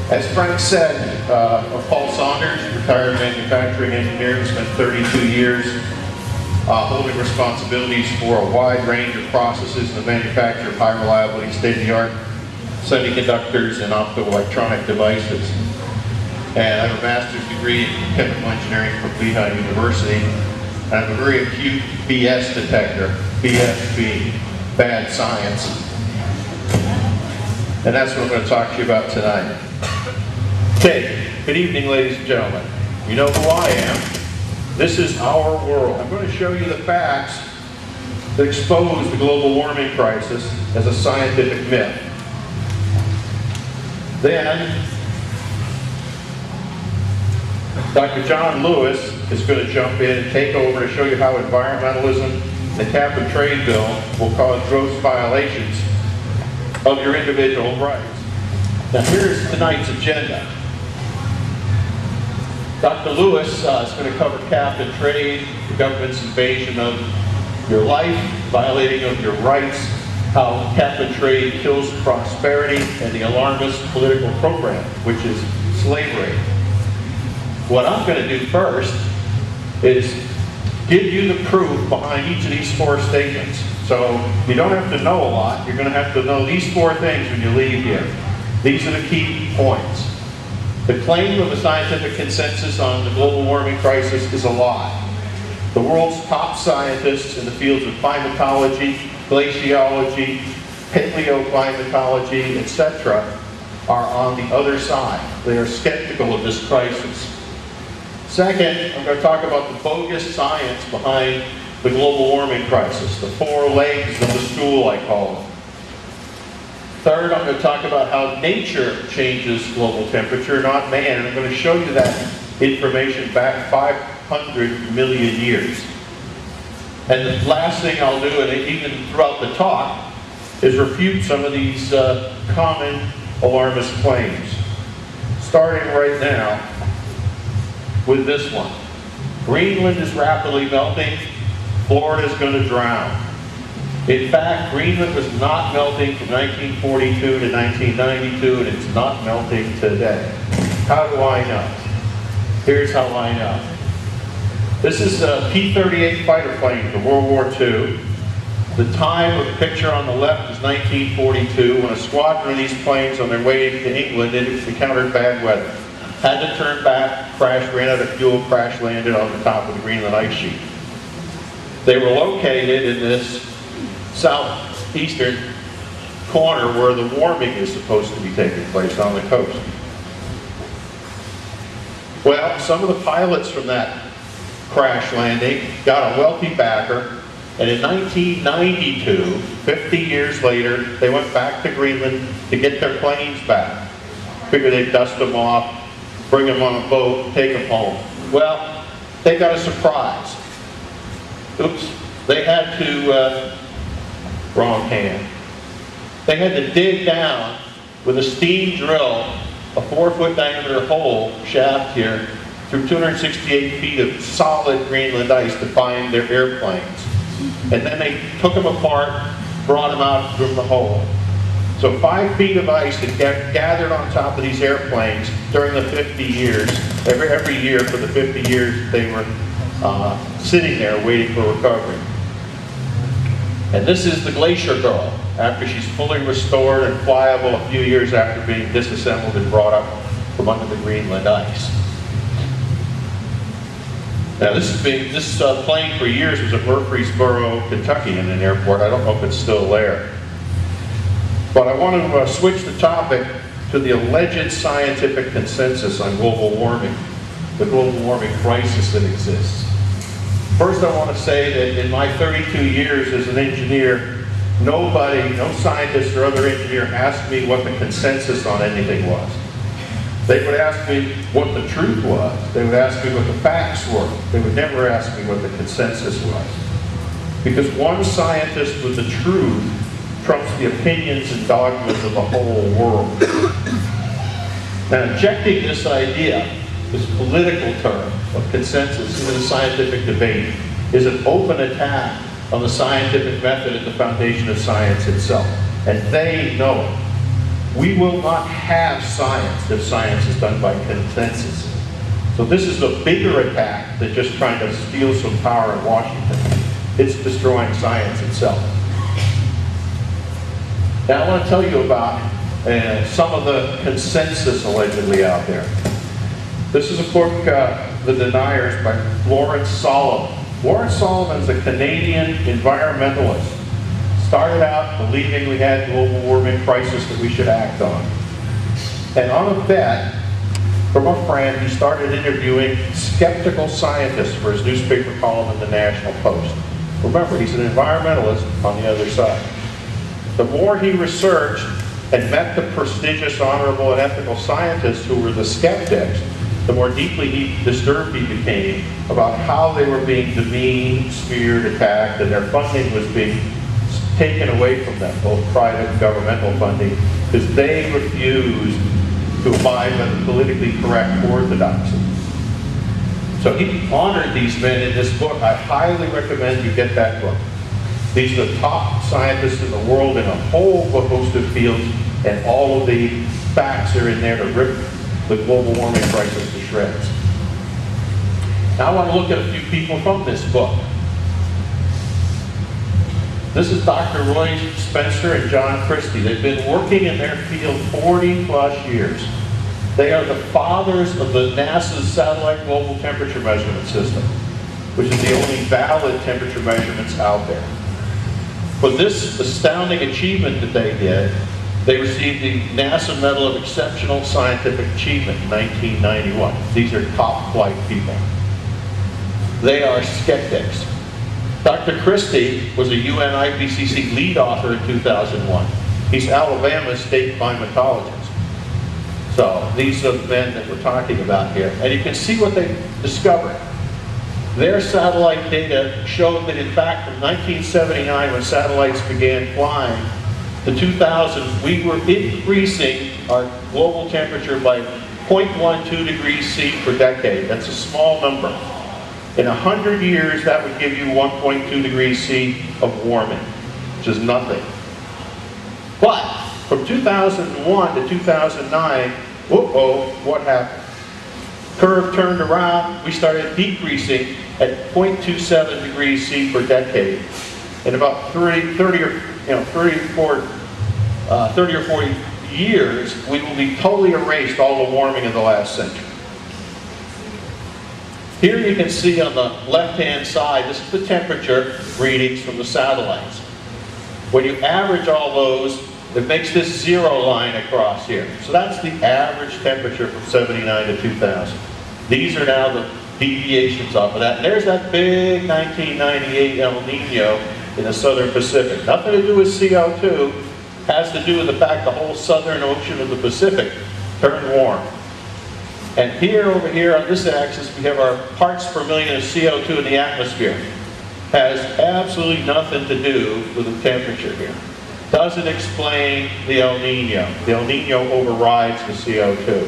As Frank said, Paul Saunders, retired manufacturing engineer, who spent 32 years holding responsibilities for a wide range of processes in the manufacture of high reliability, state-of-the-art semiconductors and optoelectronic devices. And I have a master's degree in chemical engineering from Lehigh University. And I'm a very acute BS detector, BS being bad science. And that's what I'm going to talk to you about tonight. Okay, good evening, ladies and gentlemen. You know who I am. This is our world. I'm going to show you the facts that expose the global warming crisis as a scientific myth. Then, Dr. John Lewis is going to jump in and take over to show you how environmentalism and the cap and trade bill will cause gross violations of your individual rights. Now here's tonight's agenda. Dr. Lewis is going to cover cap and trade, the government's invasion of your life, violating of your rights, how cap and trade kills prosperity, and the alarmist political program, which is slavery. What I'm going to do first is give you the proof behind each of these four statements. So you don't have to know a lot. You're going to have to know these four things when you leave here. These are the key points. The claim of a scientific consensus on the global warming crisis is a lie. The world's top scientists in the fields of climatology, glaciology, paleoclimatology, etc., are on the other side. They are skeptical of this crisis. Second, I'm going to talk about the bogus science behind the global warming crisis, the four legs of the stool, I call them. Third, I'm going to talk about how nature changes global temperature, not man, and I'm going to show you that information back 500 million years. And the last thing I'll do, and even throughout the talk, is refute some of these common alarmist claims. Starting right now with this one. Greenland is rapidly melting. Florida is going to drown. In fact, Greenland was not melting from 1942 to 1992, and it's not melting today. How do I know? Here's how I know. This is a P-38 fighter plane from World War II. The time of the picture on the left is 1942, when a squadron of these planes on their way to England encountered bad weather. Had to turn back, crashed, ran out of fuel, crash landed on the top of the Greenland ice sheet. They were located in this southeastern corner where the warming is supposed to be taking place on the coast. Well, some of the pilots from that crash landing got a wealthy backer, and in 1992, 50 years later, they went back to Greenland to get their planes back. Figured they'd dust them off, bring them on a boat, take them home. Well, they got a surprise. Oops, they had to, wrong hand. They had to dig down with a steam drill, a 4-foot diameter hole, shaft here, through 268 feet of solid Greenland ice to find their airplanes. And then they took them apart, brought them out from the hole. So 5 feet of ice had gathered on top of these airplanes during the 50 years. Every year for the 50 years they were sitting there waiting for recovery. And this is the Glacier Girl, after she's fully restored and flyable a few years after being disassembled and brought up from under the Greenland ice. Now this plane for years was at Murfreesboro, Kentucky in an airport. I don't know if it's still there. But I want to switch the topic to the alleged scientific consensus on global warming, the global warming crisis that exists. First, I want to say that in my 32 years as an engineer, nobody, no scientist or other engineer asked me what the consensus on anything was. They would ask me what the truth was. They would ask me what the facts were. They would never ask me what the consensus was. Because one scientist with the truth trumps the opinions and dogmas of the whole world. Now, injecting this idea, this political term of consensus into the scientific debate, is an open attack on the scientific method at the foundation of science itself. And they know it. We will not have science if science is done by consensus. So this is a bigger attack than just trying to steal some power in Washington. It's destroying science itself. Now I want to tell you about some of the consensus allegedly out there. This is a book, The Deniers, by Lawrence Solomon. Lawrence Solomon is a Canadian environmentalist. Started out believing we had global warming crisis that we should act on. And on a bet from a friend, he started interviewing skeptical scientists for his newspaper column in the National Post. Remember, he's an environmentalist on the other side. The more he researched and met the prestigious, honorable, and ethical scientists who were the skeptics, the more deeply disturbed he became about how they were being demeaned, smeared, attacked, and their funding was being taken away from them, both private and governmental funding, because they refused to abide by the politically correct orthodoxy. So he honored these men in this book. I highly recommend you get that book. These are the top scientists in the world in a whole host of fields, and all of the facts are in there to rip the global warming crisis to shreds. Now I want to look at a few people from this book. This is Dr. Roy Spencer and John Christie. They've been working in their field 40 plus years. They are the fathers of the NASA's Satellite Global Temperature Measurement System, which is the only valid temperature measurements out there. For this astounding achievement that they did, they received the NASA Medal of Exceptional Scientific Achievement in 1991. These are top flight people. They are skeptics. Dr. Christie was a UN IPCC lead author in 2001. He's Alabama's state climatologist. So these are the men that we're talking about here. And you can see what they discovered. Their satellite data showed that, in fact, from 1979, when satellites began flying, to 2000, we were increasing our global temperature by 0.12 degrees C per decade. That's a small number. In 100 years, that would give you 1.2 degrees C of warming, which is nothing. But from 2001 to 2009, what happened? Curve turned around, we started decreasing at 0.27 degrees C per decade. In about 30 or 40 years, we will be totally erased all the warming of the last century. Here you can see on the left-hand side, this is the temperature readings from the satellites. When you average all those, it makes this zero line across here. So that's the average temperature from 79 to 2000. These are now the deviations off of that. And there's that big 1998 El Nino in the southern Pacific. Nothing to do with CO2. Has to do with the fact the whole southern ocean of the Pacific turned warm. And here, over here on this axis, we have our parts per million of CO2 in the atmosphere. Has absolutely nothing to do with the temperature here. Doesn't explain the El Nino. The El Nino overrides the CO2.